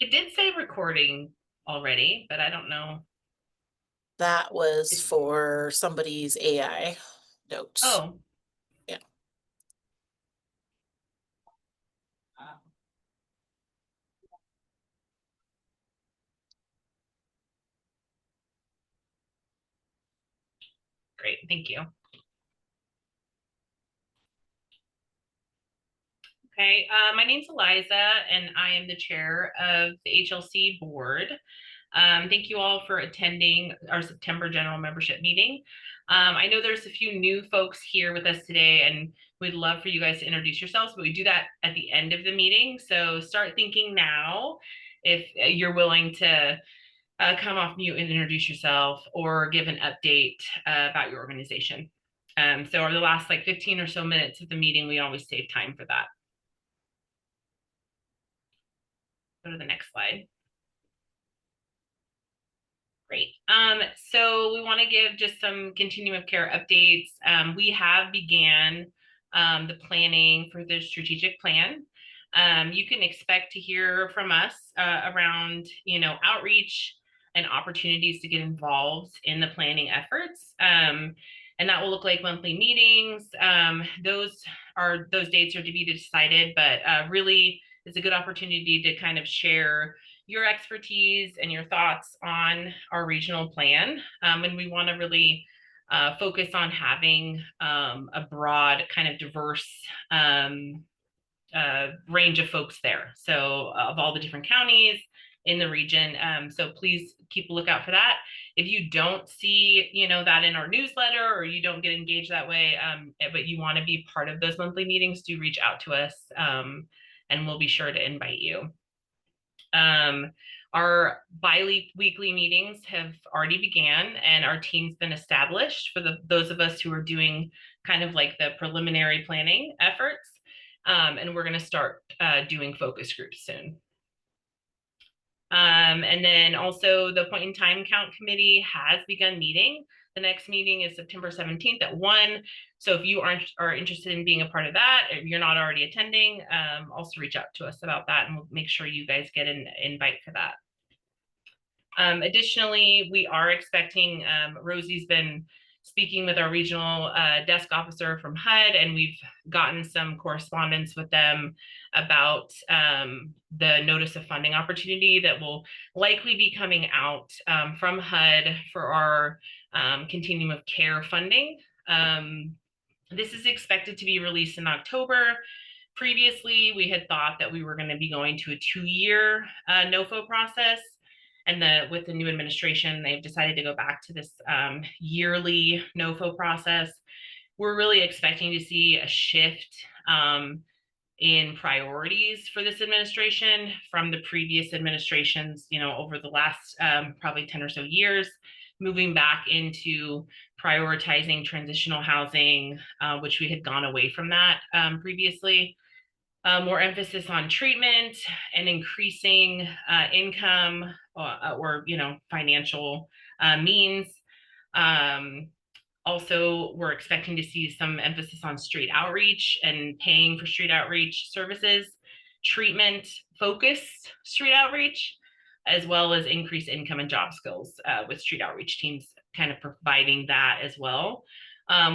It did say recording already, but I don't know. That was It's, for somebody's AI notes. oh, Yeah. great. Thank you. Okay, my name's Eliza, and I am the chair of the HLC board. Thank you all for attending our September general membership meeting. I know there's a few new folks here with us today, and we'd love for you guys to introduce yourselves, but we do that at the end of the meeting. So start thinking now if you're willing to come off mute and introduce yourself or give an update about your organization. So over the last like 15 or so minutes of the meeting, we always save time for that. Go to the next slide. Great. So we want to give just some continuum of care updates. We have began the planning for the strategic plan. You can expect to hear from us around, outreach and opportunities to get involved in the planning efforts. And that will look like monthly meetings. Those dates are to be decided, but really it's a good opportunity to kind of share your expertise and your thoughts on our regional plan. And we want to really focus on having a broad, kind of diverse range of folks there. So, of all the different counties in the region. So please keep a lookout for that. If you don't see, that in our newsletter or you don't get engaged that way, but you want to be part of those monthly meetings, do reach out to us, and we'll be sure to invite you. Our bi-weekly meetings have already began, and our team's been established for those of us who are doing kind of like the preliminary planning efforts. And we're going to start doing focus groups soon. And then also the point in time count committee has begun meeting. The next meeting is September 17th at 1. So if you are interested in being a part of that, if you're not already attending, also reach out to us about that and we'll make sure you guys get an invite for that. Additionally, we are expecting, Rosie's been speaking with our regional desk officer from HUD, and we've gotten some correspondence with them about the notice of funding opportunity that will likely be coming out from HUD for our continuum of care funding. This is expected to be released in October. Previously, we had thought that we were going to be going to a 2-year NOFO process. And with the new administration, they've decided to go back to this yearly NOFO process. We're really expecting to see a shift in priorities for this administration from the previous administrations, over the last probably 10 or so years, moving back into prioritizing transitional housing, which we had gone away from that previously. More emphasis on treatment and increasing income or financial means. Also, we're expecting to see some emphasis on street outreach and paying for street outreach services, treatment focused street outreach, as well as increased income and job skills with street outreach teams kind of providing that as well.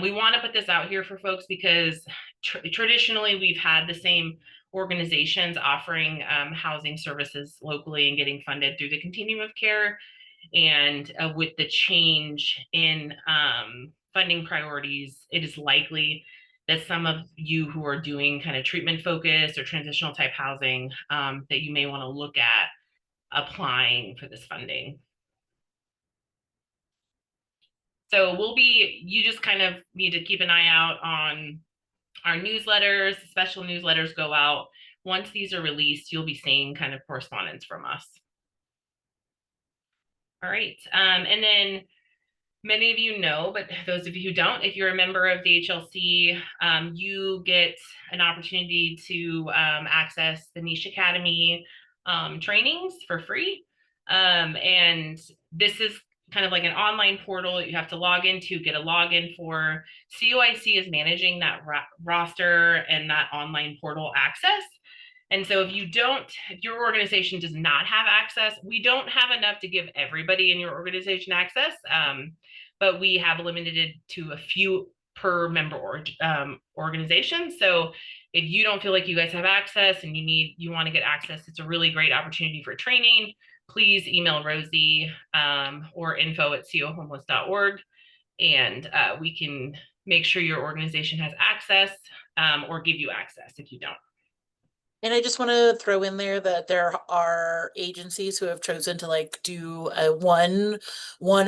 We want to put this out here for folks because traditionally we've had the same organizations offering housing services locally and getting funded through the continuum of care. And with the change in funding priorities, it is likely that some of you who are doing kind of treatment focused or transitional type housing, that you may want to look at applying for this funding. So you just kind of need to keep an eye out on our newsletters. Special newsletters go out. Once these are released, you'll be seeing kind of correspondence from us. All right. And then many of you know, but those of you who don't, if you're a member of the HLC, you get an opportunity to access the Niche Academy trainings for free. And this is kind of like an online portal that you have to log into, get a login for. COIC is managing that roster and that online portal access. And so if your organization does not have access, we don't have enough to give everybody in your organization access, but we have limited it to a few per member organization. So if you don't feel like you guys have access and you want to get access, it's a really great opportunity for training. Please email Rosie or info@cohomeless.org, and we can make sure your organization has access or give you access if you don't. And I just want to throw in there that there are agencies who have chosen to like do a one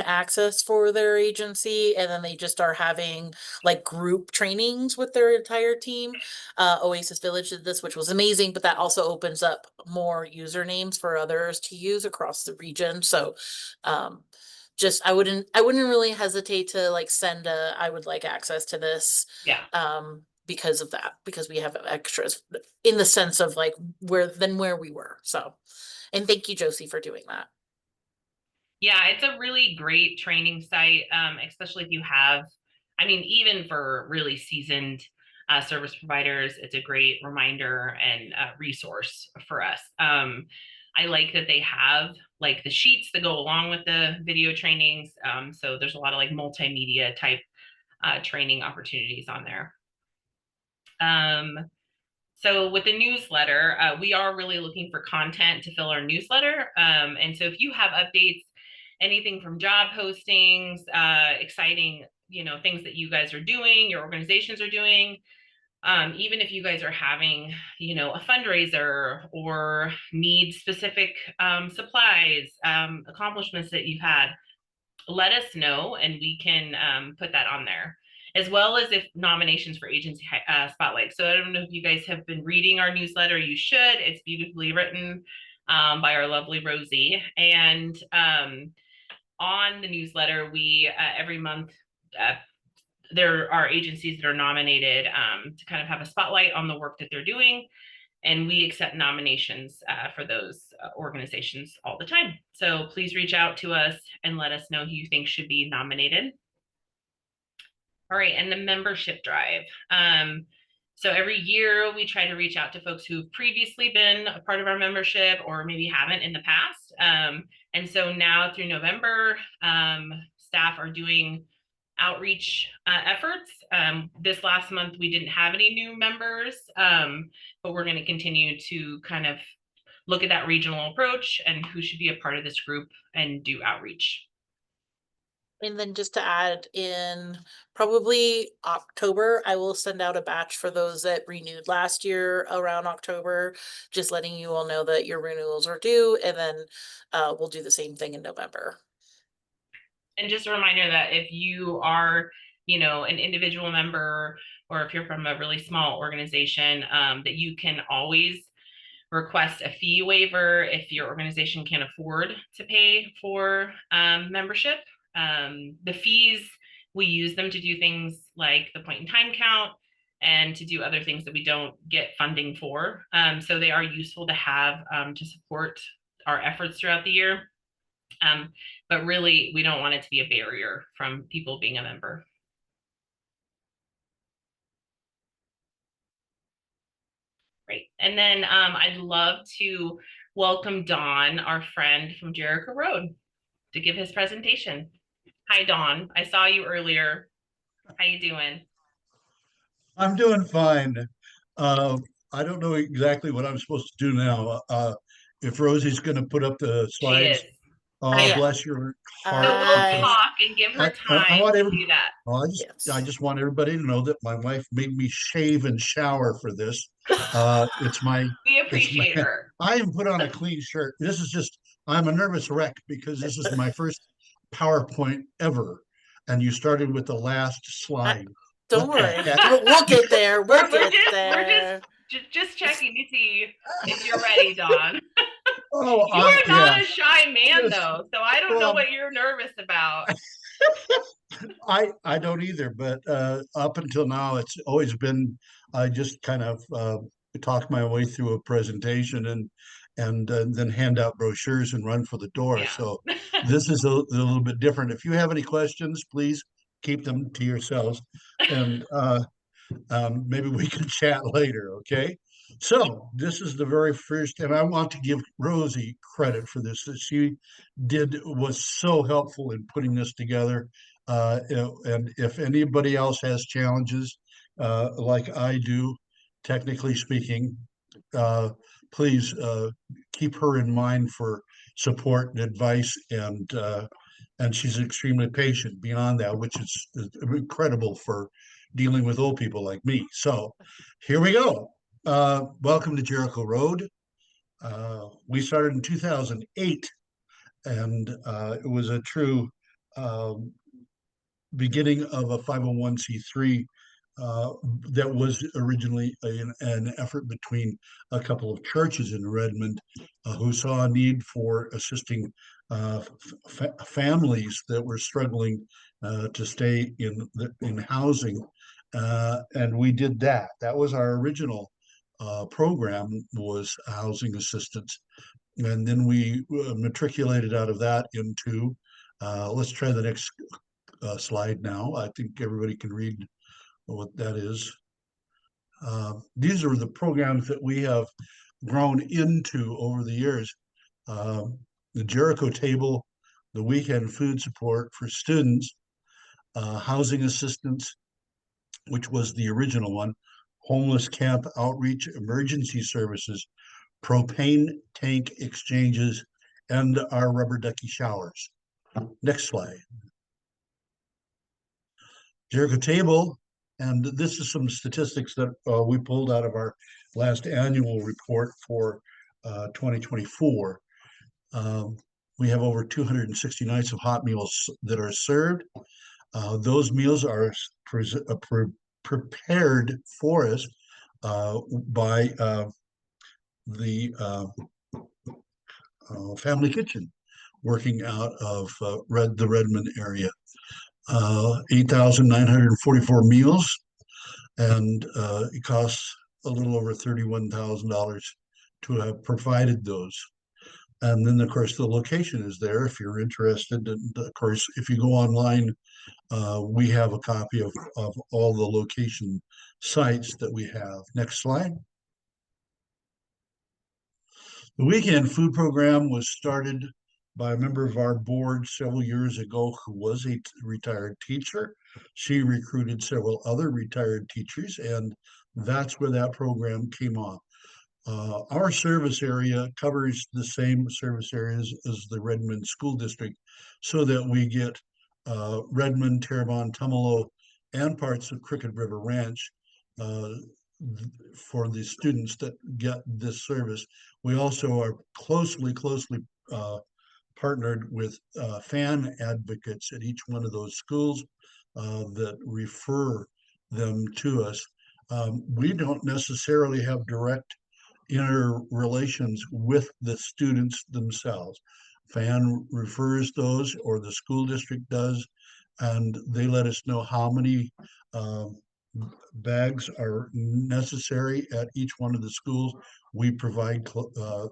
access for their agency, and then they just are having like group trainings with their entire team. Oasis Village did this, which was amazing, but that also opens up more usernames for others to use across the region. So just I wouldn't really hesitate to like send a I would like access to this. Yeah. Because of that, because we have extras in the sense of like where we were. So, and thank you, Josie, for doing that. Yeah, it's a really great training site, especially if you have, I mean, even for really seasoned service providers, it's a great reminder and resource for us. I like that they have like the sheets that go along with the video trainings. So there's a lot of like multimedia type training opportunities on there. So with the newsletter, we are really looking for content to fill our newsletter. And so if you have updates, anything from job postings, exciting, things that you guys are doing, your organizations are doing, even if you guys are having, a fundraiser or need specific supplies, accomplishments that you've had, let us know and we can put that on there, as well as if nominations for agency spotlight. So I don't know if you guys have been reading our newsletter. You should. It's beautifully written by our lovely Rosie. And on the newsletter, we every month there are agencies that are nominated to kind of have a spotlight on the work that they're doing, and we accept nominations for those organizations all the time. So please reach out to us and let us know who you think should be nominated. All right, and the membership drive. So every year we try to reach out to folks who've previously been a part of our membership or maybe haven't in the past. And so now through November, staff are doing outreach efforts. This last month, we didn't have any new members, but we're going to continue to kind of look at that regional approach and who should be a part of this group and do outreach. And then just to add, in probably October, I will send out a batch for those that renewed last year around October, just letting you all know that your renewals are due, and then we'll do the same thing in November. And just a reminder that if you are, an individual member, or if you're from a really small organization, that you can always request a fee waiver if your organization can't afford to pay for membership. The fees, we use them to do things like the point in time count and to do other things that we don't get funding for. So they are useful to have to support our efforts throughout the year. But really, we don't want it to be a barrier from people being a member. Great. And then I'd love to welcome Don, our friend from Jericho Road, to give his presentation. Hi, Don. I saw you earlier. How you doing? I'm doing fine. I don't know exactly what I'm supposed to do now. If Rosie's going to put up the She is. slides, oh, Yeah. bless your heart. So we'll Okay. talk and give her I time want to every, do that. well, Yes. I just want everybody to know that my wife made me shave and shower for this. It's my, We it's my, appreciate her. I even put on a clean shirt. This is just, I'm a nervous wreck because this is my first PowerPoint ever. And you started with the last slide. Don't What the worry. heck? We'll get there. We'll We're get we're there. just checking to see if you're ready, Don. Oh, You are yeah. not a shy man, Just, though, so I don't know well, what you're nervous about. I don't either, but up until now, it's always been I just kind of talk my way through a presentation and then hand out brochures and run for the door. Yeah. So this is a little bit different. If you have any questions, please keep them to yourselves, and maybe we can chat later. Okay. So this is the very first, and I want to give Rosie credit for this. That she was so helpful in putting this together. And if anybody else has challenges, like I do, technically speaking, uh, please keep her in mind for support and advice. And she's extremely patient beyond that, which is incredible for dealing with old people like me. So here we go. Welcome to Jericho Road. We started in 2008, and it was a true um, beginning of a 501c3 uh, that was originally an effort between a couple of churches in Redmond who saw a need for assisting families that were struggling to stay in housing. And we did that. That was our original program, was housing assistance. And then we matriculated out of that into, let's try the next slide now. I think everybody can read what that is. These are the programs that we have grown into over the years. The Jericho Table, the weekend food support for students, housing assistance, which was the original one, homeless camp outreach, emergency services, propane tank exchanges, and our rubber ducky showers. Next slide. Jericho Table, and this is some statistics that we pulled out of our last annual report for 2024. We have over 260 nights of hot meals that are served. Those meals are prepared for us by the family kitchen, working out of the Redmond area. 8,944 meals, and it costs a little over $31,000 to have provided those. And then, of course, the location is there if you're interested. And of course, if you go online, we have a copy of all the location sites that we have. Next slide. The weekend food program was started by a member of our board several years ago who was a retired teacher. She recruited several other retired teachers, and that's where that program came off. Our service area covers the same service areas as the Redmond School District, so that we get Redmond, Terrebonne, Tumalo, and parts of Crooked River Ranch uh, for the students that get this service. We also are closely partnered with fan advocates at each one of those schools that refer them to us. We don't necessarily have direct interrelations with the students themselves. Fan refers those, or the school district does, and they let us know how many bags are necessary at each one of the schools. We provide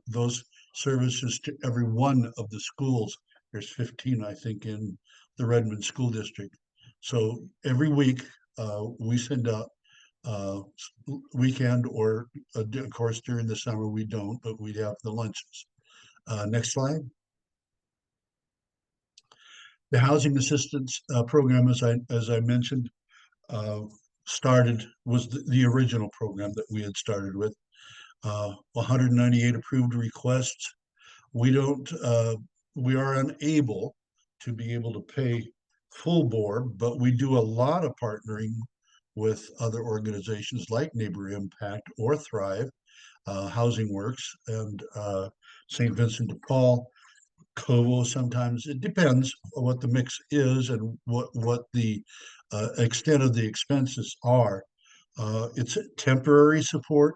those services to every one of the schools. There's 15, I think, in the Redmond School District. So every week we send out weekend, or of course during the summer we don't, but we have the lunches. Next slide. The housing assistance program, as I mentioned, was the original program that we had started with. 198 approved requests. We are unable to be able to pay full board, but we do a lot of partnering with other organizations like Neighbor Impact or Thrive, Housing Works, and St. Vincent de Paul, Covo. Sometimes it depends on what the mix is and what the extent of the expenses are. It's temporary support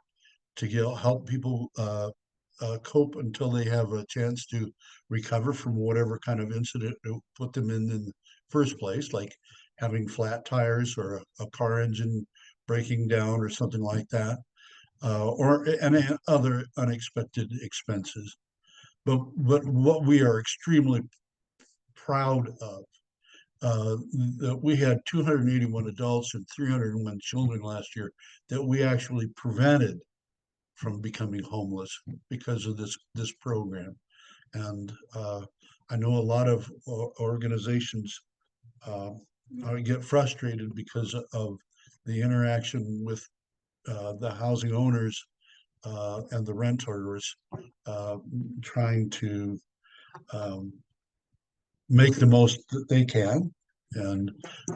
to help people cope until they have a chance to recover from whatever kind of incident put them in the first place, like having flat tires or a car engine breaking down or something like that, or and other unexpected expenses. But what we are extremely proud of, that we had 281 adults and 301 children last year that we actually prevented from becoming homeless because of this program. And I know a lot of organizations get frustrated because of the interaction with the housing owners and the renters uh, trying to um, make the most that they can and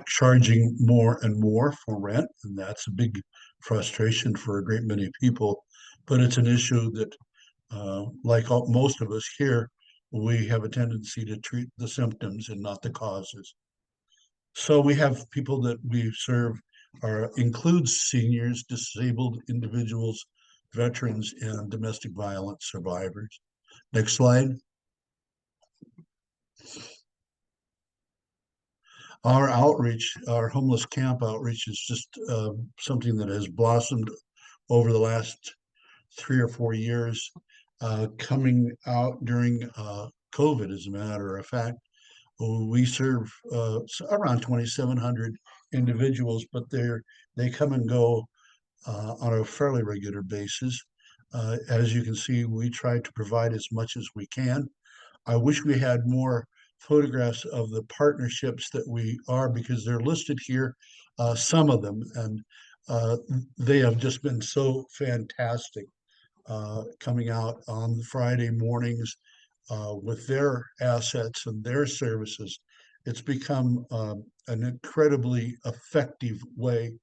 charging more and more for rent. And that's a big frustration for a great many people. But it's an issue that, most of us here, we have a tendency to treat the symptoms and not the causes. So we have people that we serve includes seniors, disabled individuals, veterans, and domestic violence survivors. Next slide. Our outreach, our homeless camp outreach is just something that has blossomed over the last 3 or 4 years, coming out during COVID, as a matter of fact. We serve around 2,700 individuals, but they come and go on a fairly regular basis. As you can see, we try to provide as much as we can. I wish we had more photographs of the partnerships that we are, because they're listed here, some of them, and they have just been so fantastic, coming out on Friday mornings with their assets and their services. It's become an incredibly effective way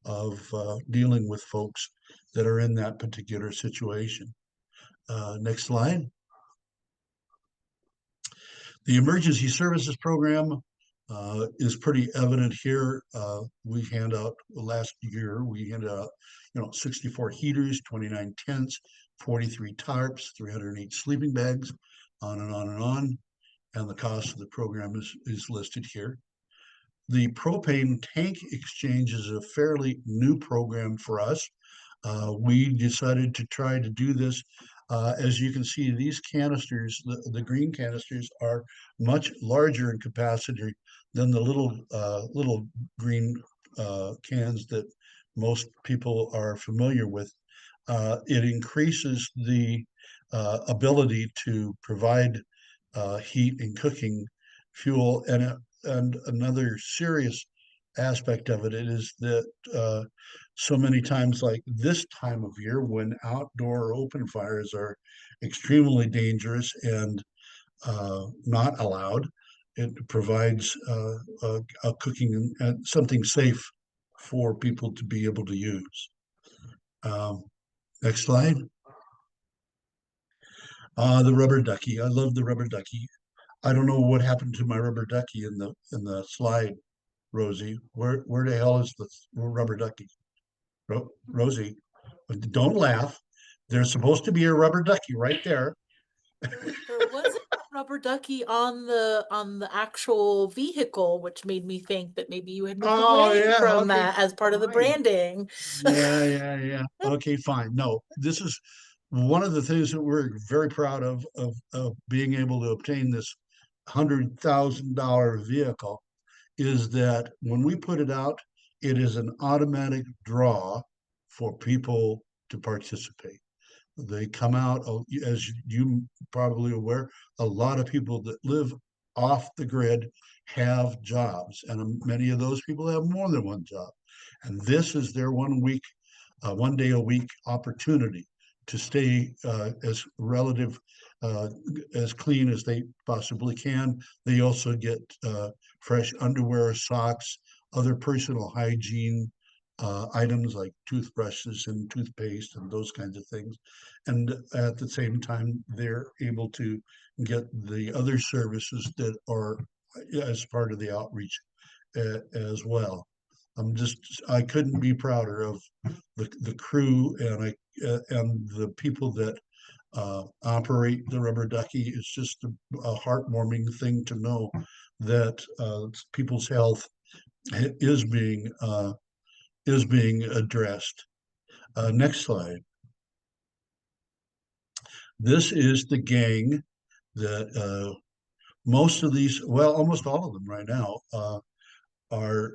of dealing with folks that are in that particular situation. Next slide. The emergency services program is pretty evident here. We hand out last year, we handed out, 64 heaters, 29 tents, 43 tarps, 308 sleeping bags, on and on and on. And the cost of the program is listed here. The propane tank exchange is a fairly new program for us. We decided to try to do this. As you can see, these canisters, the green canisters, are much larger in capacity than the little green cans that most people are familiar with. It increases the ability to provide heat and cooking fuel, and another serious aspect of it is that so many times, like this time of year, when outdoor open fires are extremely dangerous and not allowed, it provides a cooking and something safe for people to be able to use. Next slide. The rubber ducky. I love the rubber ducky. I don't know what happened to my rubber ducky in the slide, Rosie. Where the hell is the rubber ducky? Rosie, don't laugh. There's supposed to be a rubber ducky right there. There wasn't a rubber ducky on the actual vehicle, which made me think that maybe you had moved Oh away yeah, from okay, that as part of the fine. branding. Yeah. Okay, fine. No, this is one of the things that we're very proud of being able to obtain this $100,000 vehicle, is that when we put it out, it is an automatic draw for people to participate. They come out, as you probably aware, a lot of people that live off the grid have jobs, and many of those people have more than one job. And this is their 1 week, 1 day a week opportunity to stay as clean as they possibly can. They also get fresh underwear, socks, other personal hygiene items like toothbrushes and toothpaste and those kinds of things. And at the same time, they're able to get the other services that are as part of the outreach as well. I couldn't be prouder of the crew and the people that operate the rubber ducky. It's just a heartwarming thing to know that people's health is being addressed. Next slide. This is the gang that most of these, well, almost all of them right now, are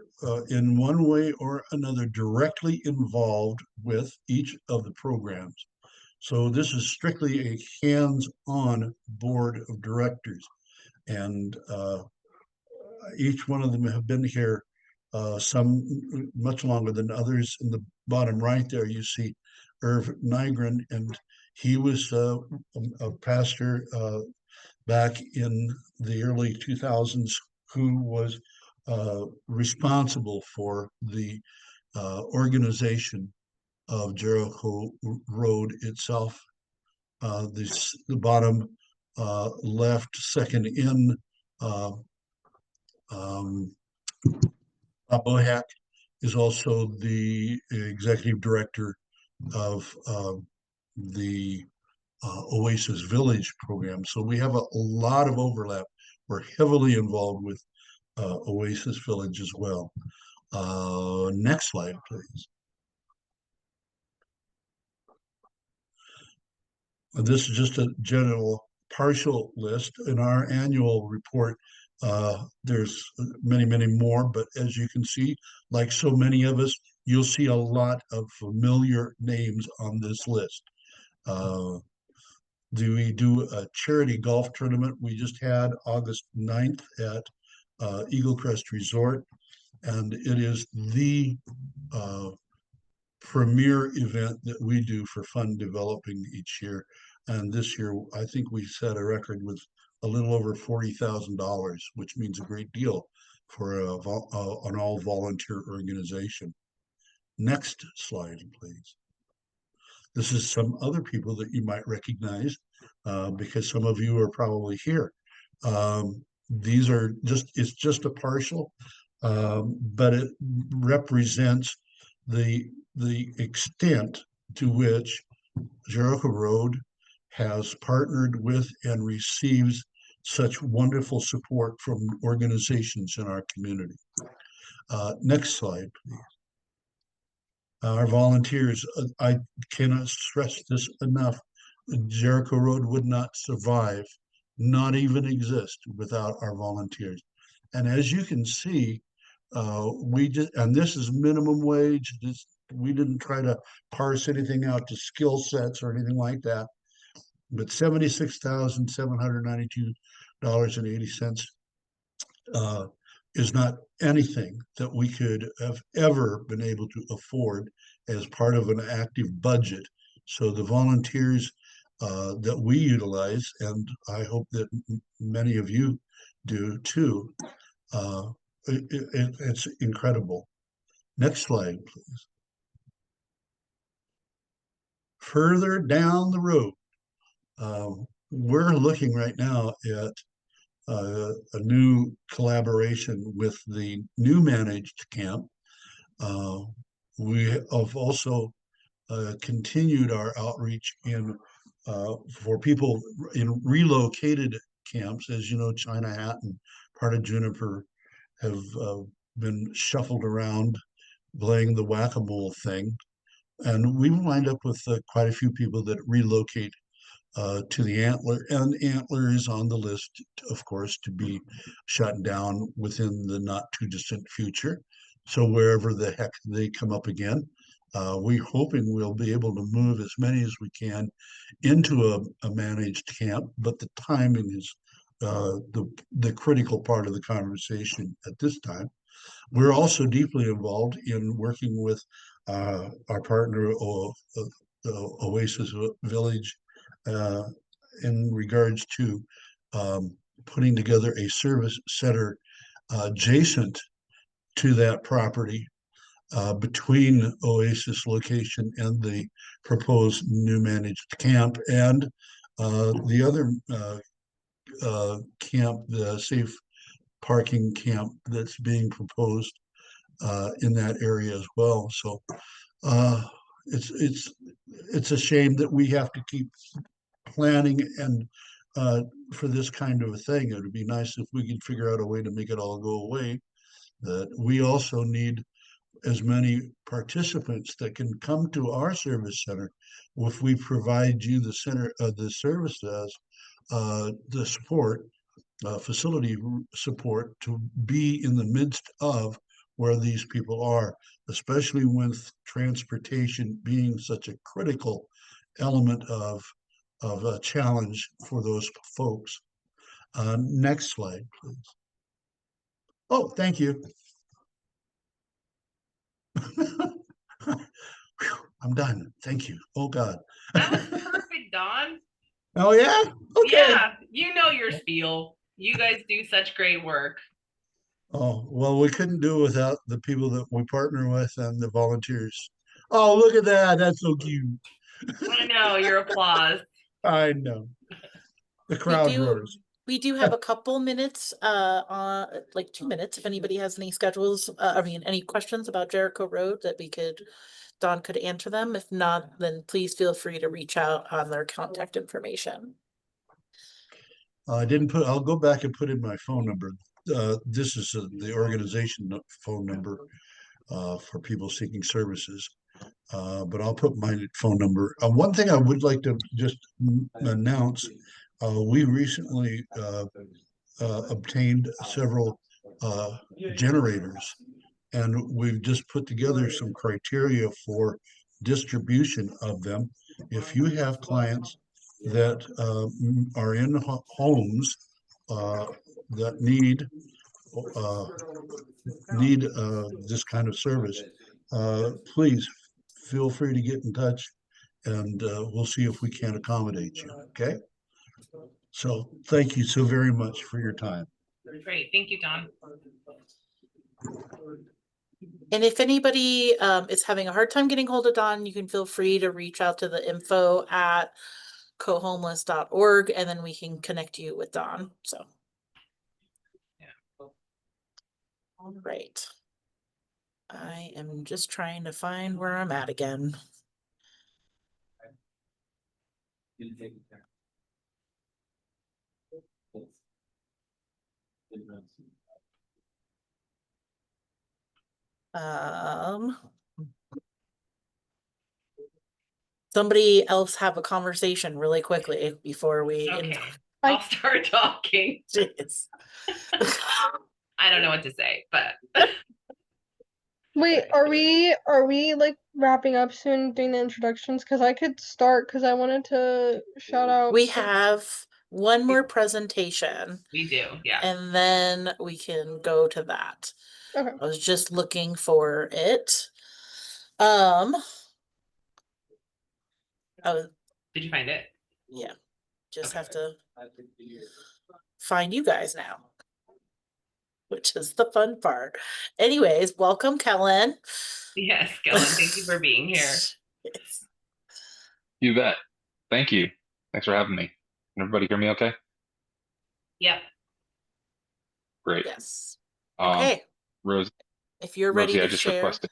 in one way or another directly involved with each of the programs. So this is strictly a hands-on board of directors. And each one of them have been here, some much longer than others. In the bottom right there, you see Irv Nygren, and he was a pastor back in the early 2000s who was responsible for the organization of Jericho Road itself. The bottom left, second in, uh, um, Bob Bohack is also the executive director of the Oasis Village program. So we have a lot of overlap. We're heavily involved with Oasis Village as well. Next slide, please. This is just a general partial list. In our annual report, there's many, many more, but as you can see, like so many of us, you'll see a lot of familiar names on this list. Do we do a charity golf tournament? We just had August 9th at Eagle Crest Resort, and it is the premier event that we do for fund developing each year. And this year, I think we set a record with a little over $40,000, which means a great deal for an all volunteer organization. Next slide, please. This is some other people that you might recognize because some of you are probably here. These are it's just a partial, but it represents the extent to which Jericho Road has partnered with and receives such wonderful support from organizations in our community. Next slide, please. Our volunteers, I cannot stress this enough. Jericho Road would not survive, not even exist without our volunteers. And as you can see, and this is minimum wage. We didn't try to parse anything out to skill sets or anything like that. But $76,792.80 is not anything that we could have ever been able to afford as part of an active budget. So the volunteers that we utilize, and I hope that many of you do too, it's incredible. Next slide, please. Further down the road, we're looking right now at a new collaboration with the new managed camp. We have also continued our outreach for people in relocated camps. As you know, China Hat and part of Juniper have been shuffled around playing the whack-a-mole thing. And we wind up with quite a few people that relocate to the Antler, and Antler is on the list, of course, to be shut down within the not too distant future. So wherever the heck they come up again, we're hoping we'll be able to move as many as we can into a managed camp, but the timing is the critical part of the conversation at this time. We're also deeply involved in working with our partner, Oasis Village, in regards to putting together a service center adjacent to that property between Oasis location and the proposed new managed camp, and the other camp, the safe parking camp that's being proposed in that area as well. So it's a shame that we have to keep planning and for this kind of a thing. It would be nice if we could figure out a way to make it all go away. That we also need as many participants that can come to our service center if we provide you the center of the services, the support, facility support to be in the midst of where these people are, especially with transportation being such a critical element of a challenge for those folks. Next slide, please. Oh, thank you. I'm done. Thank you. Oh God. That was perfect, Don. Oh yeah. Okay. Yeah, you know your spiel. You guys do such great work. Oh well, we couldn't do it without the people that we partner with and the volunteers. Oh, look at that. That's so cute. I know your applause. I know. The We crowd do roars. we do have a couple minutes, on like 2 minutes, if anybody has any schedules, any questions about Jericho Road that Don could answer them. If not, then please feel free to reach out on their contact information. I didn't put, I'll go back and put in my phone number. This is the organization phone number for people seeking services. But I'll put my phone number. One thing I would like to just announce, we recently obtained several generators, and we've just put together some criteria for distribution of them. If you have clients that are in homes that uh, need this kind of service, please feel free to get in touch, and we'll see if we can accommodate you. Okay. So thank you so very much for your time. Great. Thank you, Don. And if anybody is having a hard time getting hold of Don, you can feel free to reach out to the info@cohomeless.org, and then we can connect you with Don. So. Yeah. All right. I am just trying to find where I'm at again. Somebody else have a conversation really quickly before we. Okay, I'll start talking. Jeez. I don't know what to say, but Wait, are we like wrapping up soon doing the introductions? Because I could start because I wanted to shout out. We have one more presentation. We do, yeah. And then we can go to that. Okay. I was just looking for it. Did you find it? Yeah, just have to find you guys now, which is the fun part. Anyways, welcome, Kellen. Yes, Kellen, thank you for being here. Yes. You bet. Thank you. Thanks for having me. Can everybody hear me okay? Yep. Great. Yes. Okay. Rose, if you're ready Rosie, to I just share. requested.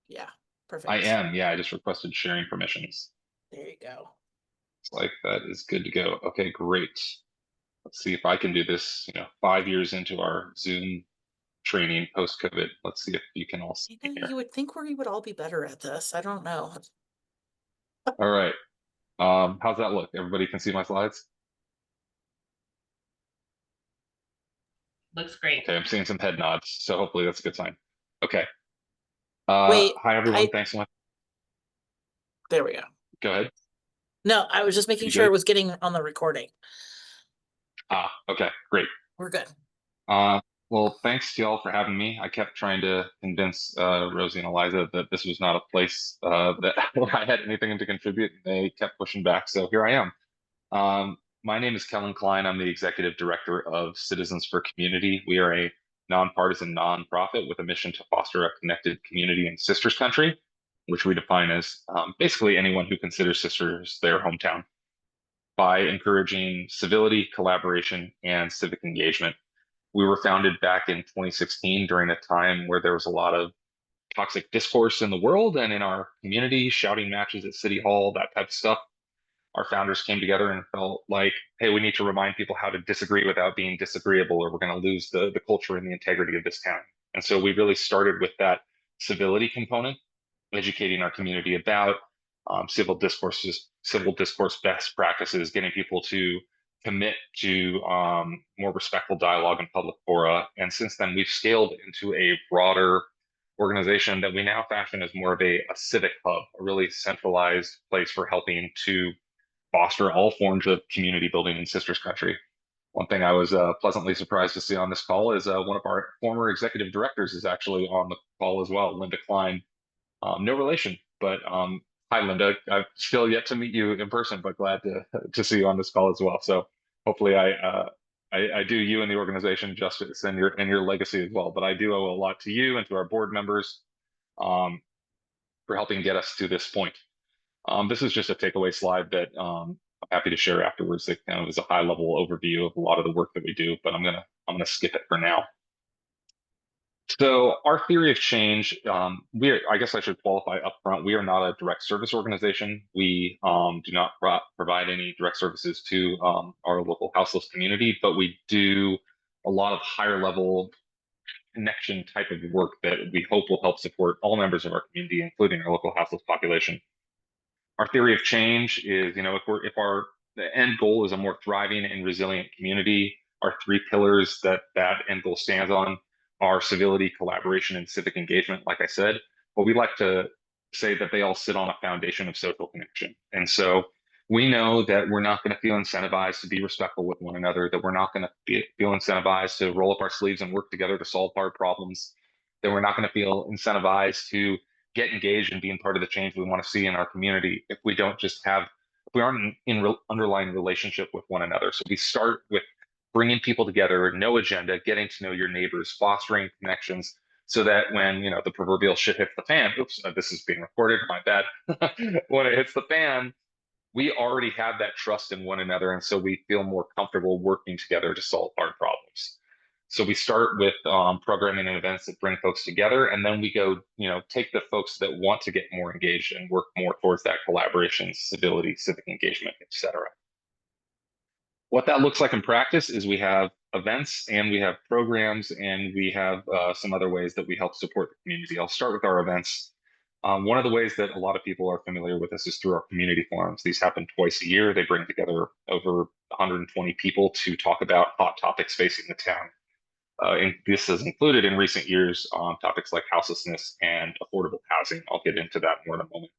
Yeah, perfect. I am. Yeah, I just requested sharing permissions. There you go. It's like that is good to go. Okay, great. Let's see if I can do this, 5 years into our Zoom training post-COVID. Let's see if you can all see me here. You would think we would all be better at this. I don't know. All right. How's that look? Everybody can see my slides? Looks great. Okay, I'm seeing some head nods, so hopefully that's a good sign. Okay. Wait, hi everyone. Thanks so much. There we go. Go ahead. No, I was just making sure it was getting on the recording. Okay, great. We're good. Well, thanks to y'all for having me. I kept trying to convince Rosie and Eliza that this was not a place that I had anything to contribute. They kept pushing back, so here I am. My name is Kellen Klein. I'm the executive director of Citizens for Community. We are a nonpartisan nonprofit with a mission to foster a connected community in Sisters Country, which we define as basically anyone who considers Sisters their hometown, by encouraging civility, collaboration, and civic engagement. We were founded back in 2016 during a time where there was a lot of toxic discourse in the world and in our community, shouting matches at City Hall, that type of stuff. Our founders came together and felt like, hey, we need to remind people how to disagree without being disagreeable, or we're going to lose the culture and the integrity of this town. And so we really started with that civility component, educating our community about civil discourse best practices, getting people to commit to more respectful dialogue in public fora. And since then, we've scaled into a broader organization that we now fashion as more of a civic hub, a really centralized place for helping to foster all forms of community building in Sisters Country. One thing I was pleasantly surprised to see on this call is one of our former executive directors is actually on the call as well, Linda Klein. No relation, but hi, Linda. I've still yet to meet you in person, but glad to see you on this call as well. So hopefully I do you and the organization justice and your legacy as well. But I do owe a lot to you and to our board members for helping get us to this point. This is just a takeaway slide that I'm happy to share afterwards. That kind of is a high level overview of a lot of the work that we do, but I'm gonna skip it for now. So our theory of change, I guess I should qualify upfront. We are not a direct service organization. We do not provide any direct services to our local houseless community, but we do a lot of higher level connection type of work that we hope will help support all members of our community, including our local houseless population. Our theory of change is, if our the end goal is a more thriving and resilient community, our three pillars that end goal stands on are civility, collaboration, and civic engagement, like I said. But we like to say that they all sit on a foundation of social connection. And so we know that we're not going to feel incentivized to be respectful with one another, that we're not going to feel incentivized to roll up our sleeves and work together to solve hard problems, that we're not going to feel incentivized to get engaged and being part of the change we want to see in our community if we aren't in underlying relationship with one another. So we start with bringing people together, no agenda, getting to know your neighbors, fostering connections, so that when the proverbial shit hits the fan, oops, this is being recorded, my bad. When it hits the fan, we already have that trust in one another, and so we feel more comfortable working together to solve hard problems. So we start with programming and events that bring folks together, and then we go, take the folks that want to get more engaged and work more towards that collaboration, civility, civic engagement, etc. What that looks like in practice is we have events and we have programs and we have some other ways that we help support the community. I'll start with our events. One of the ways that a lot of people are familiar with us is through our community forums. These happen twice a year. They bring together over 120 people to talk about hot topics facing the town. And this has included in recent years topics like houselessness and affordable housing. I'll get into that more in a moment.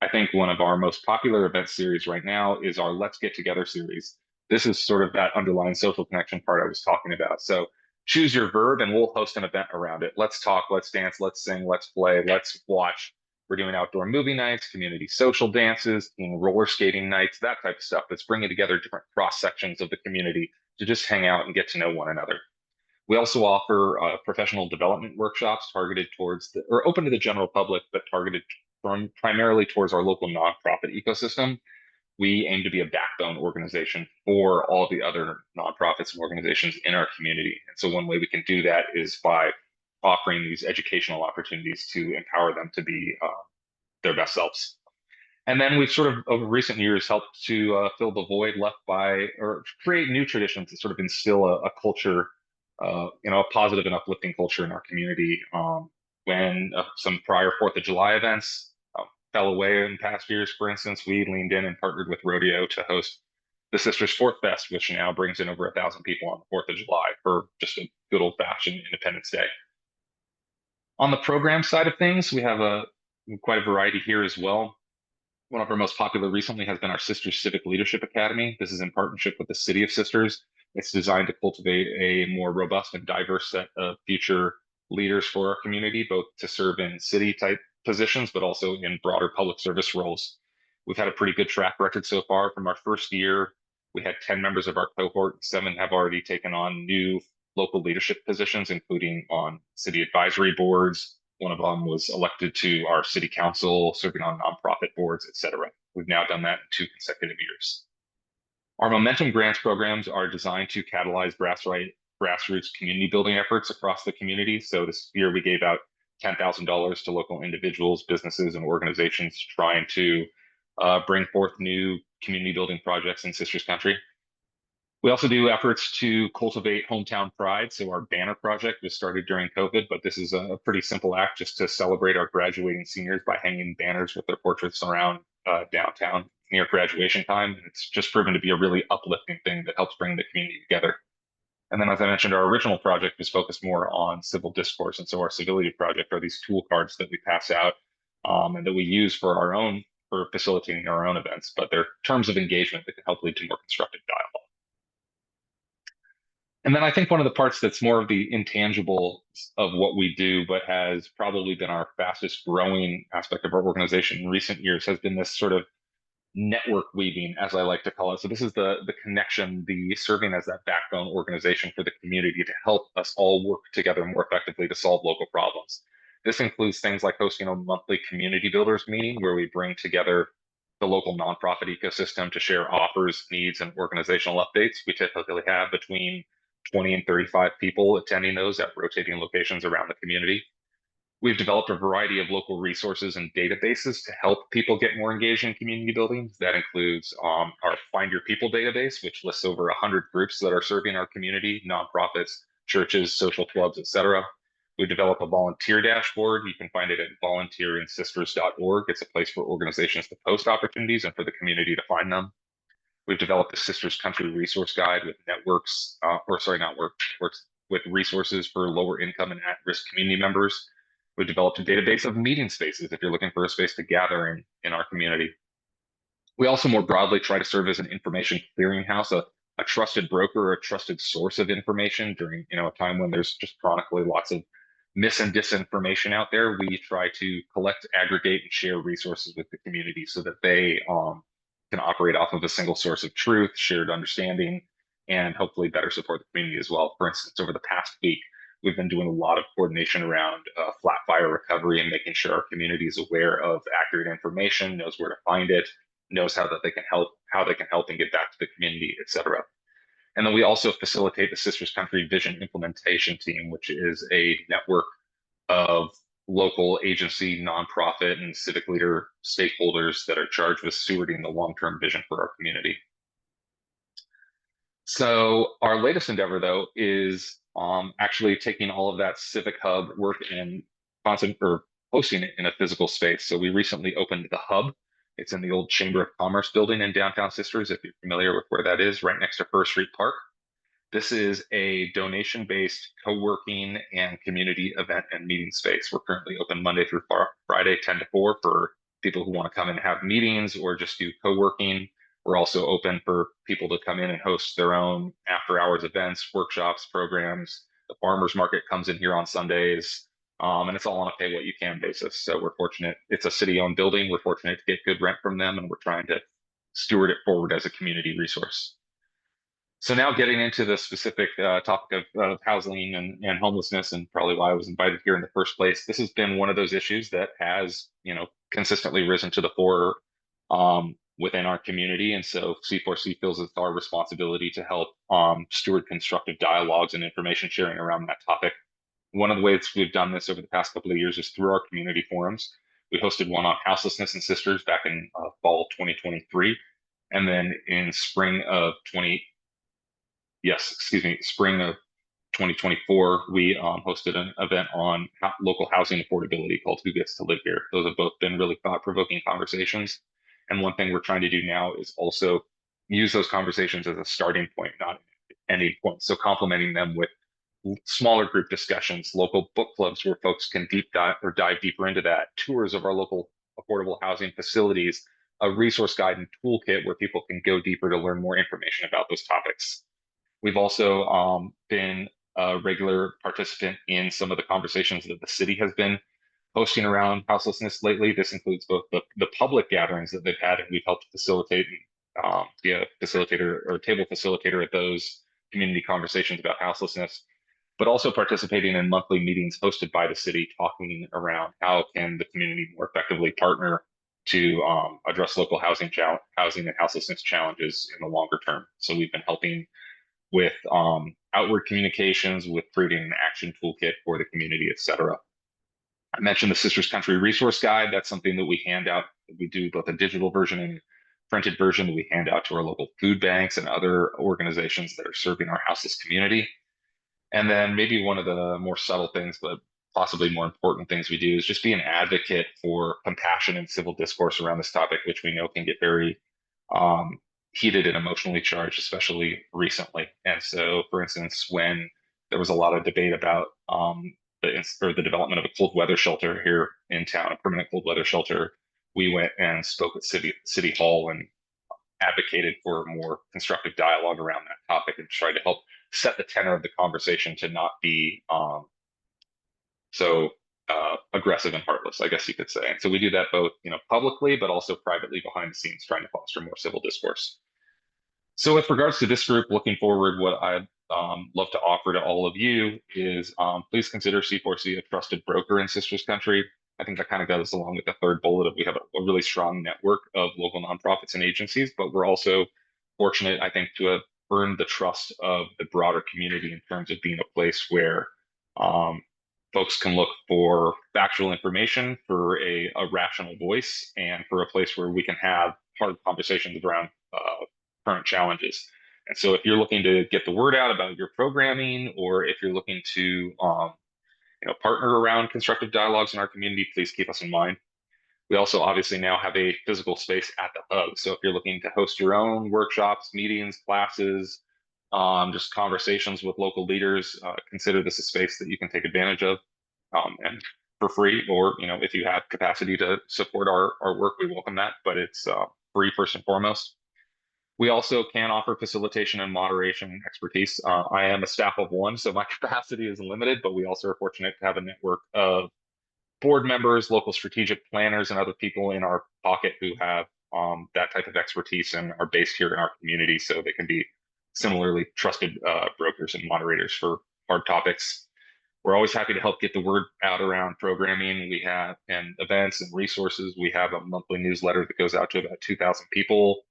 I think one of our most popular event series right now is our Let's Get Together series. This is sort of that underlying social connection part I was talking about. So choose your verb and we'll host an event around it. Let's talk, let's dance, let's sing, let's play, let's watch. We're doing outdoor movie nights, community social dances, roller skating nights, that type of stuff. That's bringing together different cross sections of the community to just hang out and get to know one another. We also offer professional development workshops targeted towards or open to the general public, but targeted primarily towards our local nonprofit ecosystem. We aim to be a backbone organization for all the other nonprofits and organizations in our community. And so one way we can do that is by offering these educational opportunities to empower them to be their best selves. And then we've sort of, over recent years, helped to fill the void left by, or create new traditions to sort of instill a culture, a positive and uplifting culture in our community. When some prior 4th of July events fell away in past years, for instance, we leaned in and partnered with Rodeo to host the Sisters Fort Fest, which now brings in over 1,000 people on the 4th of July for just a good old-fashioned Independence Day. On the program side of things, we have quite a variety here as well. One of our most popular recently has been our Sisters Civic Leadership Academy. This is in partnership with the City of Sisters. It's designed to cultivate a more robust and diverse set of future leaders for our community, both to serve in city-type positions, but also in broader public service roles. We've had a pretty good track record so far. From our first year, we had 10 members of our cohort. 7 have already taken on new local leadership positions, including on city advisory boards. One of them was elected to our city council, serving on nonprofit boards, etc. We've now done that in 2 consecutive years. Our Momentum Grants programs are designed to catalyze grassroots community building efforts across the community. So this year we gave out $10,000 to local individuals, businesses, and organizations trying to bring forth new community building projects in Sisters Country. We also do efforts to cultivate hometown pride. So our banner project was started during COVID, but this is a pretty simple act just to celebrate our graduating seniors by hanging banners with their portraits around downtown near graduation time. It's just proven to be a really uplifting thing that helps bring the community together. And then, as I mentioned, our original project was focused more on civil discourse. And so our civility project are these tool cards that we pass out and that we use for facilitating our own events, but they're terms of engagement that can help lead to more constructive dialogue. And then I think one of the parts that's more of the intangible of what we do, but has probably been our fastest growing aspect of our organization in recent years, has been this sort of network weaving, as I like to call it. So this is the connection, the serving as that backbone organization for the community to help us all work together more effectively to solve local problems. This includes things like hosting a monthly community builders meeting where we bring together the local nonprofit ecosystem to share offers, needs, and organizational updates. We typically have between 20 and 35 people attending those at rotating locations around the community. We've developed a variety of local resources and databases to help people get more engaged in community building. That includes our Find Your People database, which lists over 100 groups that are serving our community, nonprofits, churches, social clubs, etc. We developed a volunteer dashboard. You can find it at volunteerinsisters.org. It's a place for organizations to post opportunities and for the community to find them. We've developed a Sisters Country resource guide with with resources for lower income and at-risk community members. We've developed a database of meeting spaces if you're looking for a space to gather in our community. We also more broadly try to serve as an information clearinghouse, a trusted broker, a trusted source of information during a time when there's just chronically lots of mis and disinformation out there. We try to collect, aggregate, and share resources with the community so that they can operate off of a single source of truth, shared understanding, and hopefully better support the community as well. For instance, over the past week, we've been doing a lot of coordination around flat fire recovery and making sure our community is aware of accurate information, knows where to find it, knows how they can help and get back to the community, etc. And then we also facilitate the Sisters Country Vision Implementation Team, which is a network of local agency, nonprofit, and civic leader stakeholders that are charged with stewarding the long-term vision for our community. So our latest endeavor, though, is actually taking all of that Civic Hub work and hosting it in a physical space. So we recently opened the Hub. It's in the old Chamber of Commerce building in downtown Sisters, if you're familiar with where that is, right next to First Street Park. This is a donation-based co-working and community event and meeting space. We're currently open Monday through Friday, 10 to 4 for people who want to come and have meetings or just do co-working. We're also open for people to come in and host their own after-hours events, workshops, programs. The farmers market comes in here on Sundays, and it's all on a pay-what-you-can basis. So we're fortunate. It's a city-owned building. We're fortunate to get good rent from them, and we're trying to steward it forward as a community resource. So now getting into the specific topic of housing and homelessness, and probably why I was invited here in the first place. This has been one of those issues that has, consistently risen to the fore within our community. And so C4C feels it's our responsibility to help steward constructive dialogues and information sharing around that topic. One of the ways we've done this over the past couple of years is through our community forums. We hosted one on houselessness in Sisters back in fall 2023. And then in spring of 2024, we hosted an event on local housing affordability called Who Gets to Live Here. Those have both been really thought-provoking conversations. And one thing we're trying to do now is also use those conversations as a starting point, not an ending point. So complementing them with smaller group discussions, local book clubs where folks can dive deeper into that, tours of our local affordable housing facilities, a resource guide and toolkit where people can go deeper to learn more information about those topics. We've also been a regular participant in some of the conversations that the city has been hosting around houselessness lately. This includes both the public gatherings that they've had, and we've helped facilitate be a facilitator or table facilitator at those community conversations about houselessness, but also participating in monthly meetings hosted by the city, talking around how can the community more effectively partner to address local housing and houselessness challenges in the longer term. So we've been helping with outward communications, with creating an action toolkit for the community, et cetera. I mentioned the Sisters Country resource guide. That's something that we hand out. We do both a digital version and printed version that we hand out to our local food banks and other organizations that are serving our houseless community. And then maybe one of the more subtle things, but possibly more important things we do is just be an advocate for compassion and civil discourse around this topic, which we know can get very heated and emotionally charged, especially recently. And so, for instance, when there was a lot of debate about the development of a cold weather shelter here in town, a permanent cold weather shelter, we went and spoke at City Hall and advocated for more constructive dialogue around that topic and tried to help set the tenor of the conversation to not be so aggressive and heartless, I guess you could say. And so we do that both, publicly, but also privately behind the scenes, trying to foster more civil discourse. So with regards to this group, looking forward, what I'd love to offer to all of you is please consider C4C a trusted broker in Sisters Country. I think that kind of goes along with the third bullet of we have a really strong network of local nonprofits and agencies, but we're also fortunate, I think, to have earned the trust of the broader community in terms of being a place where folks can look for factual information, for a rational voice, and for a place where we can have hard conversations around current challenges. And so if you're looking to get the word out about your programming, or if you're looking to partner around constructive dialogues in our community, please keep us in mind. We also obviously now have a physical space at the hub. So if you're looking to host your own workshops, meetings, classes, just conversations with local leaders, consider this a space that you can take advantage of and for free, or if you have capacity to support our work, we welcome that, but it's free first and foremost. We also can offer facilitation and moderation expertise. I am a staff of one, so my capacity is limited, but we also are fortunate to have a network of board members, local strategic planners, and other people in our pocket who have that type of expertise and are based here in our community, so they can be similarly trusted brokers and moderators for hard topics. We're always happy to help get the word out around programming. We have and events and resources. We have a monthly newsletter that goes out to about 2,000 people.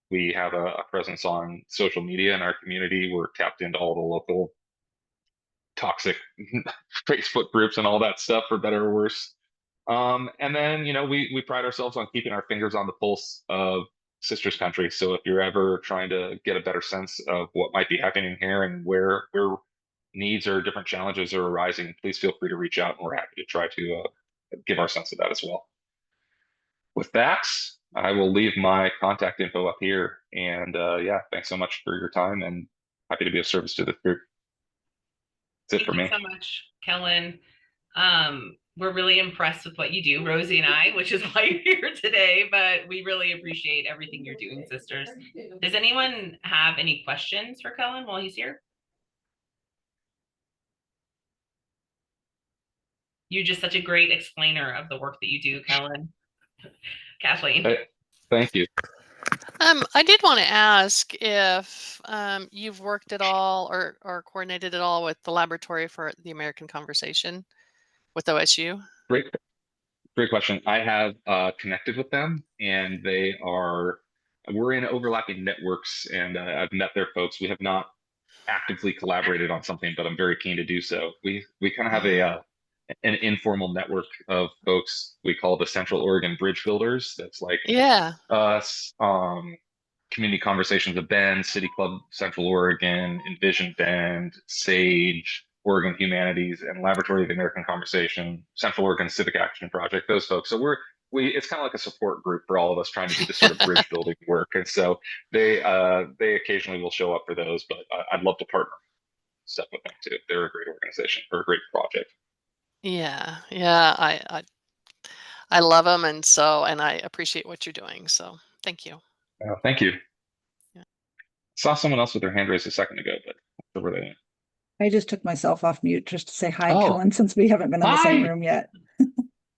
We have a presence on social media in our community. We're tapped into all the local toxic Facebook groups and all that stuff, for better or worse. And then, we pride ourselves on keeping our fingers on the pulse of Sisters Country. So if you're ever trying to get a better sense of what might be happening here and where needs or different challenges are arising, please feel free to reach out, and we're happy to try to give our sense of that as well. With that, I will leave my contact info up here. And thanks so much for your time, and happy to be of service to this group. That's it for me. Thank you so much, Kellen. We're really impressed with what you do, Rosie and I, which is why you're here today, but we really appreciate everything you're doing, sisters. Does anyone have any questions for Kellen while he's here? You're just such a great explainer of the work that you do, Kellen. Kathleen. Thank you. I did want to ask if you've worked at all or coordinated at all with the Laboratory for the American Conversation with OSU. Great question. I have connected with them, and we're in overlapping networks, and I've met their folks. We have not actively collaborated on something, but I'm very keen to do so. We kind of have an informal network of folks we call the Central Oregon Bridge Builders. That's like us, Community Conversations of Bend, City Club Central Oregon, Envision Bend, SAGE, Oregon Humanities, and Laboratory of the American Conversation, Central Oregon Civic Action Project, those folks. So it's kind of like a support group for all of us trying to do this sort of bridge building work. And so they occasionally will show up for those, but I'd love to partner stuff with them too. They're a great organization or a great project. Yeah, I love them, and I appreciate what you're doing. So thank you. Thank you. Yeah. Saw someone else with their hand raised a second ago, but where they? I just took myself off mute just to say hi, Kellen, since we haven't been in the same room yet.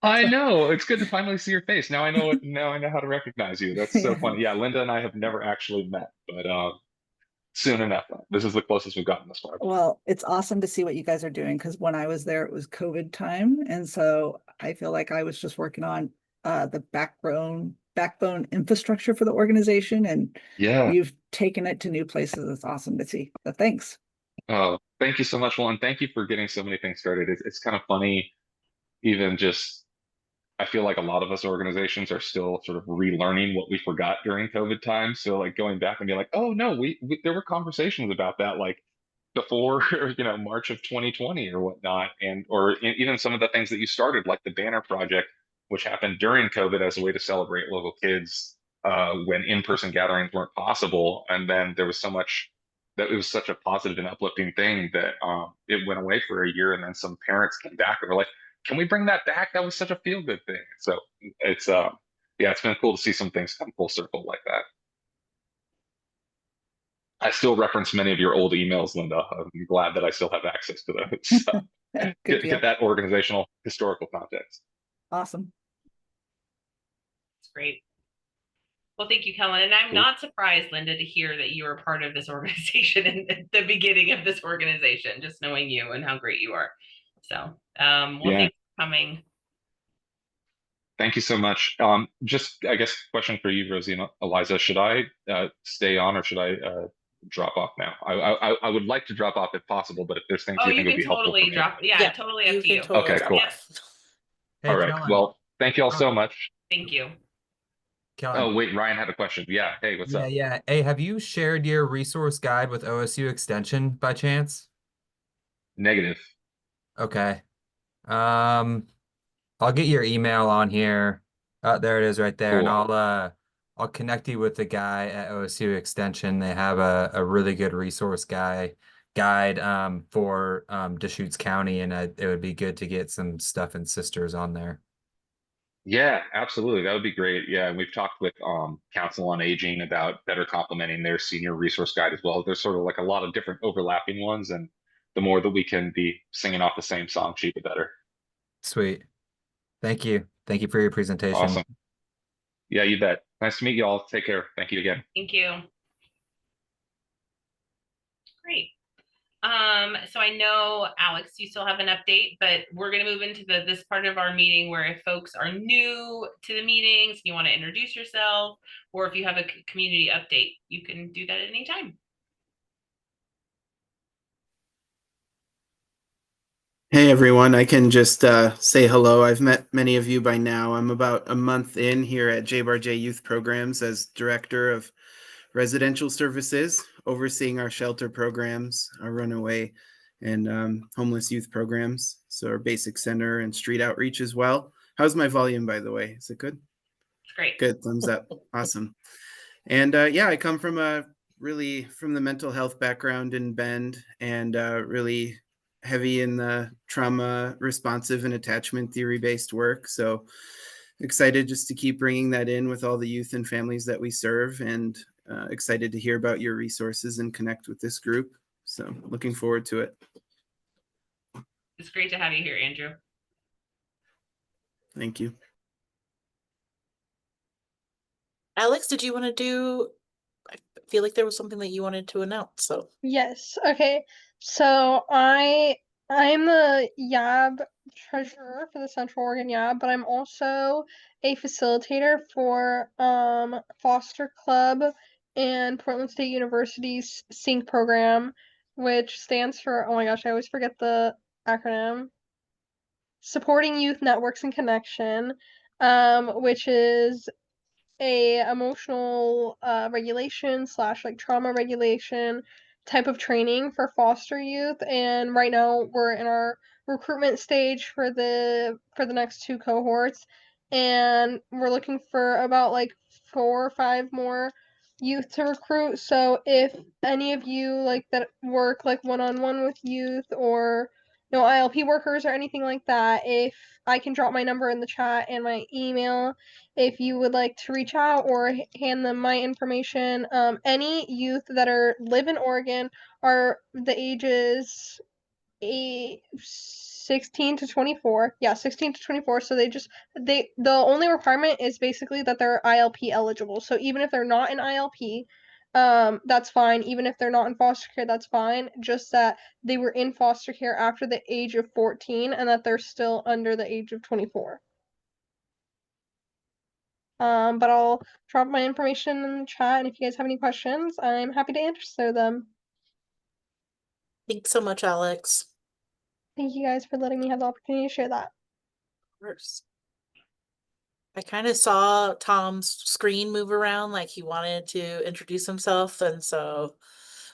I know, it's good to finally see your face. Now I know how to recognize you. That's so funny. Yeah, Linda and I have never actually met, but soon enough. This is the closest we've gotten this far. Well, it's awesome to see what you guys are doing, because when I was there, it was COVID time. And so I feel like I was just working on the backbone infrastructure for the organization. And you've taken it to new places. It's awesome to see. So thanks. Oh, thank you so much. Well, and thank you for getting so many things started. It's kind of funny, even just, I feel like a lot of us organizations are still sort of relearning what we forgot during COVID time. So like going back and being like, oh no, there were conversations about that like before, March of 2020 or whatnot. Or even some of the things that you started, like the banner project, which happened during COVID as a way to celebrate local kids. when in-person gatherings weren't possible. And then there was so much that it was such a positive and uplifting thing that it went away for a year. And then some parents came back and were like, can we bring that back? That was such a feel-good thing. So it's, yeah, it's been cool to see some things come full circle like that. I still reference many of your old emails, Linda. I'm glad that I still have access to those. Good Get deal. that organizational historical context. Awesome. It's great. Well, thank you, Kellen. And I'm Cool. not surprised, Linda, to hear that you were part of this organization and the beginning of this organization, just knowing you and how great you are. So, well, Yeah. thanks for coming. Thank you so much. Just, I guess, question for you, Rosie and Eliza. Should I stay on or should I drop off now? I would like to drop off if possible, but if there's things Oh, you you think would can be helpful for totally me. drop. Yeah, totally up to can you. totally Okay, drop cool. off. Hey, All right. Kellen. Well, thank you all so much. Thank you. Kellen. Oh, wait, Ryan had a question. Yeah. Hey, what's up? Yeah. Hey, have you shared your resource guide with OSU Extension by chance? Negative. Okay. I'll get your email on here. There it is right there. And Cool. I'll connect you with the guy at OSU Extension. They have a really good resource guide for Deschutes County, and it would be good to get some stuff and sisters on there. Yeah, absolutely. That would be great. Yeah, and we've talked with Council on Aging about better complementing their senior resource guide as well. There's sort of like a lot of different overlapping ones, and the more that we can be singing off the same song sheet, the better. Sweet. Thank you. Thank you for your presentation. Awesome. Yeah, you bet. Nice to meet you all. Take care. Thank you again. Thank you. Great. So I know, Alex, you still have an update, but we're going to move into this part of our meeting where if folks are new to the meetings, you want to introduce yourself, or if you have a community update, you can do that at any time. Hey everyone, I can just say hello. I've met many of you by now. I'm about a month in here at JBarJ Youth Programs as Director of Residential Services, overseeing our shelter programs, our runaway and homeless youth programs, so our basic center and street outreach as well. How's my volume, by the way? Is it good? It's great. Good, thumbs up. Awesome. And yeah, I come from from the mental health background in Bend and really heavy in the trauma responsive and attachment theory based work. So excited just to keep bringing that in with all the youth and families that we serve, and excited to hear about your resources and connect with this group. So looking forward to it. It's great to have you here, Andrew. Thank you. Alex, did you want to do? I feel like there was something that you wanted to announce. So Yes. Okay. So I'm the YAB treasurer for the Central Oregon YAB, but I'm also a facilitator for Foster Club and Portland State University's SYNC program, which stands for, oh my gosh, I always forget the acronym. Supporting Youth Networks and Connection, which is a emotional regulation / like trauma regulation type of training for foster youth. And right now we're in our recruitment stage for the next 2 cohorts, and we're looking for about like 4 or 5 more youth to recruit. So if any of you like that work like one-on-one with youth, or ILP workers or anything like that, if I can drop my number in the chat and my email if you would like to reach out or hand them my information. Any youth that live in Oregon are the ages 16 to 24. Yeah, 16 to 24. So the only requirement is basically that they're ILP eligible. So even if they're not in ILP, that's fine. Even if they're not in foster care, that's fine. Just that they were in foster care after the age of 14 and that they're still under the age of 24. But I'll drop my information in the chat, and if you guys have any questions, I'm happy to answer them. thanks so much, Alex. Thank you guys for letting me have the opportunity to share that. Of course. I kind of saw Tom's screen move around like he wanted to introduce himself, and so,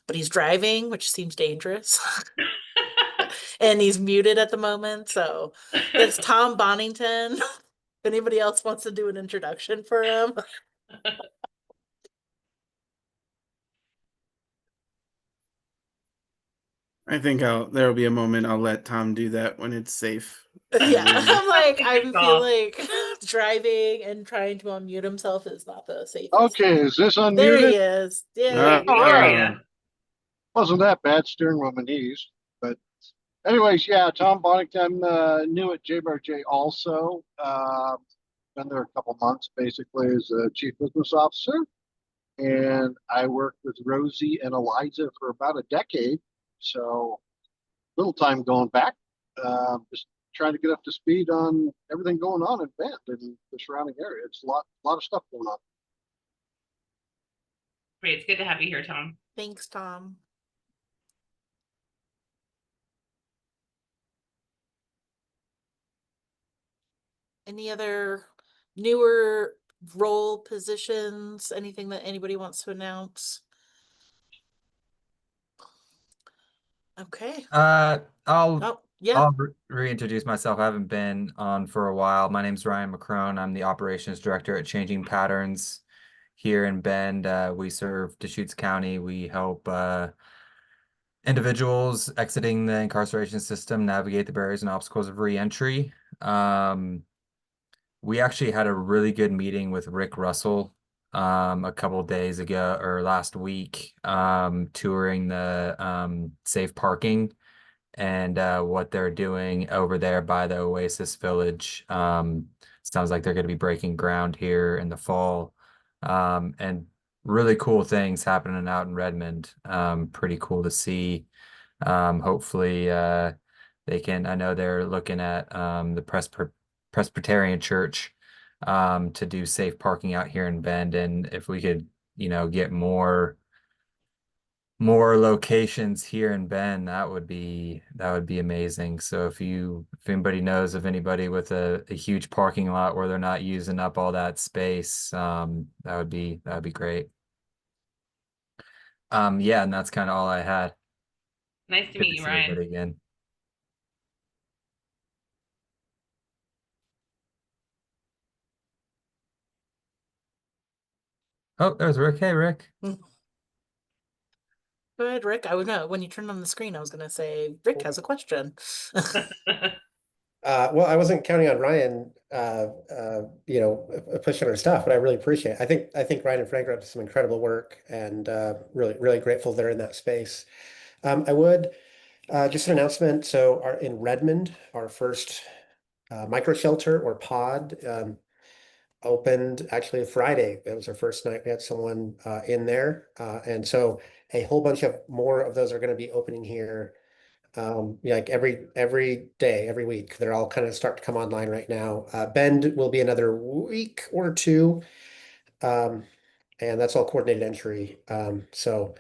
but he's driving, which seems dangerous. And he's muted at the moment, so it's Tom Bonington. If anybody else wants to do an introduction for him. I think there'll be a moment I'll let Tom do that when it's safe. Yeah, I'm like, I feel Stop. like driving and trying to unmute himself is not the safest. Okay, is this There unmuted? he is. Wait, Yeah. we can hear ya. Wasn't that bad steering with my knees, but anyways, yeah, Tom Bonington, new at JBRJ also. Been there a couple months basically as a chief business officer. And I worked with Rosie and Eliza for about a decade. So little time going back. Just trying to get up to speed on everything going on in Bend and the surrounding area. It's a lot of stuff going on. Great, it's good to have you here, Tom. Thanks, Tom. Any other newer role positions? Anything that anybody wants to announce? Okay. I'll Oh, yeah. I'll reintroduce myself. I haven't been on for a while. My name's Ryan McCrone. I'm the operations director at Changing Patterns here in Bend. We serve Deschutes County. We help individuals exiting the incarceration system navigate the barriers and obstacles of reentry. We actually had a really good meeting with Rick Russell a couple of days ago or last week, touring the safe parking and what they're doing over there by the Oasis Village. Sounds like they're going to be breaking ground here in the fall. And really cool things happening out in Redmond. Pretty cool to see. Hopefully they can, I know they're looking at the Presbyterian Church to do safe parking out here in Bend. And if we could, get more locations here in Bend, that would be amazing. So if anybody knows of anybody with a huge parking lot where they're not using up all that space, that would be great. Yeah, and that's kind of all I had. Nice to Good meet to you, see Ryan. everybody again. Oh, there's Rick. Hey, Rick. Go ahead, Rick. I would know when you turned on the screen, I was gonna say Rick has a question. Well, I wasn't counting on Ryan, pushing our stuff, but I really appreciate it. I think Ryan and Frank are up to some incredible work, and really, really grateful they're in that space. I would just an announcement. So, in Redmond, our first micro shelter or pod opened actually Friday. It was our first night. We had someone in there, and so a whole bunch of more of those are going to be opening here. Like every day, every week, they're all kind of start to come online right now. Bend will be another week or two, and that's all coordinated entry. So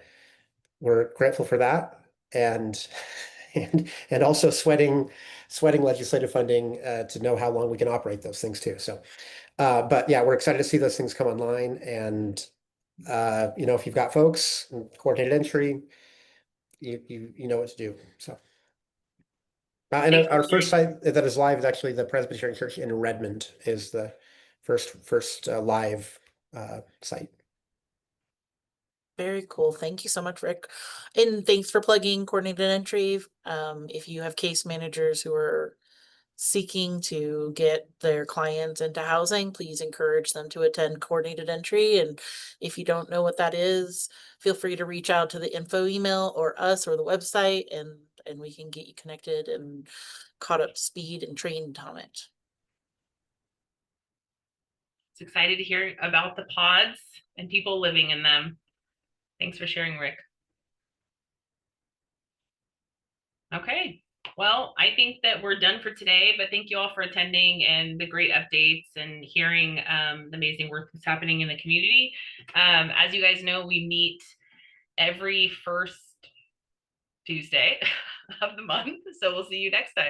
we're grateful for that, and and also sweating legislative funding to know how long we can operate those things too. So, but yeah, we're excited to see those things come online, and if you've got folks, coordinated entry, you know what to do. So. And Thanks for our first sharing. site that is live is actually the Presbyterian Church in Redmond is the first live site. Very cool. Thank you so much, Rick. And thanks for plugging coordinated entry. If you have case managers who are seeking to get their clients into housing, please encourage them to attend coordinated entry. And if you don't know what that is, feel free to reach out to the info email or us or the website, and we can get you connected and caught up to speed and trained on it. It's excited to hear about the pods and people living in them. Thanks for sharing, Rick. Okay, well, I think that we're done for today, but thank you all for attending and the great updates and hearing the amazing work that's happening in the community. As you guys know, we meet every first Tuesday of the month, so we'll see you next time.